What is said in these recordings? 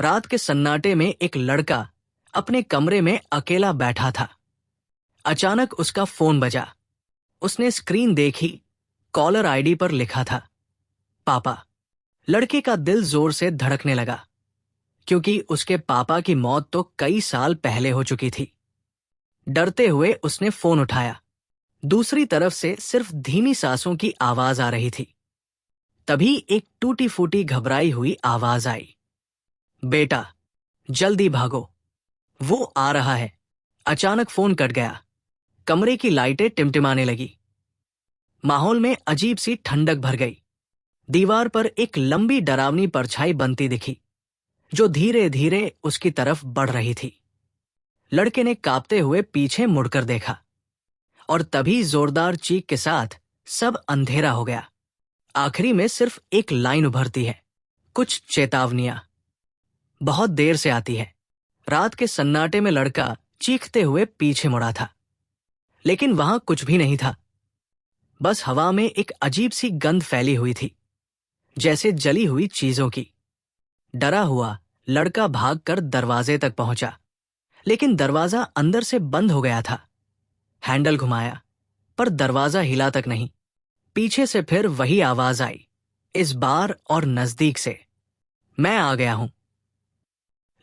रात के सन्नाटे में एक लड़का अपने कमरे में अकेला बैठा था। अचानक उसका फोन बजा। उसने स्क्रीन देखी। कॉलर आईडी पर लिखा था पापा। लड़के का दिल जोर से धड़कने लगा, क्योंकि उसके पापा की मौत तो कई साल पहले हो चुकी थी। डरते हुए उसने फोन उठाया। दूसरी तरफ से सिर्फ धीमी सांसों की आवाज आ रही थी। तभी एक टूटी फूटी घबराई हुई आवाज आई, बेटा जल्दी भागो, वो आ रहा है। अचानक फोन कट गया। कमरे की लाइटें टिमटिमाने लगी। माहौल में अजीब सी ठंडक भर गई। दीवार पर एक लंबी डरावनी परछाई बनती दिखी, जो धीरे धीरे उसकी तरफ बढ़ रही थी। लड़के ने कांपते हुए पीछे मुड़कर देखा, और तभी जोरदार चीख के साथ सब अंधेरा हो गया। आखिरी में सिर्फ एक लाइन उभरती है, कुछ चेतावनियां। बहुत देर से आती है। रात के सन्नाटे में लड़का चीखते हुए पीछे मुड़ा था, लेकिन वहां कुछ भी नहीं था। बस हवा में एक अजीब सी गंध फैली हुई थी, जैसे जली हुई चीजों की। डरा हुआ लड़का भागकर दरवाजे तक पहुंचा, लेकिन दरवाजा अंदर से बंद हो गया था। हैंडल घुमाया, पर दरवाजा हिला तक नहीं। पीछे से फिर वही आवाज आई, इस बार और नजदीक से, मैं आ गया हूं।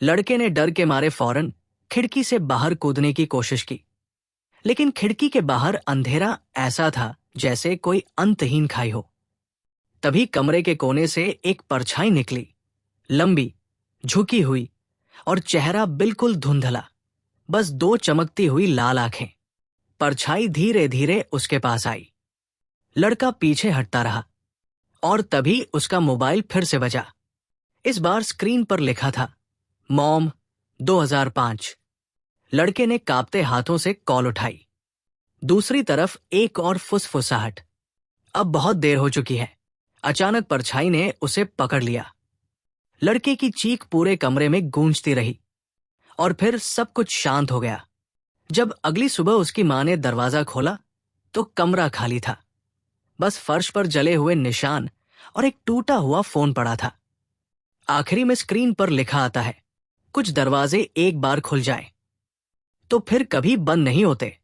लड़के ने डर के मारे फौरन खिड़की से बाहर कूदने की कोशिश की, लेकिन खिड़की के बाहर अंधेरा ऐसा था जैसे कोई अंतहीन खाई हो। तभी कमरे के कोने से एक परछाई निकली, लंबी, झुकी हुई, और चेहरा बिल्कुल धुंधला, बस दो चमकती हुई लाल आंखें। परछाई धीरे धीरे उसके पास आई। लड़का पीछे हटता रहा, और तभी उसका मोबाइल फिर से बजा। इस बार स्क्रीन पर लिखा था मॉम 2005। लड़के ने कांपते हाथों से कॉल उठाई। दूसरी तरफ एक और फुसफुसाहट। अब बहुत देर हो चुकी है। अचानक परछाई ने उसे पकड़ लिया। लड़के की चीख पूरे कमरे में गूंजती रही, और फिर सब कुछ शांत हो गया। जब अगली सुबह उसकी मां ने दरवाजा खोला तो कमरा खाली था। बस फर्श पर जले हुए निशान और एक टूटा हुआ फोन पड़ा था। आखिरी में स्क्रीन पर लिखा आता है, कुछ दरवाजे एक बार खुल जाएं, तो फिर कभी बंद नहीं होते।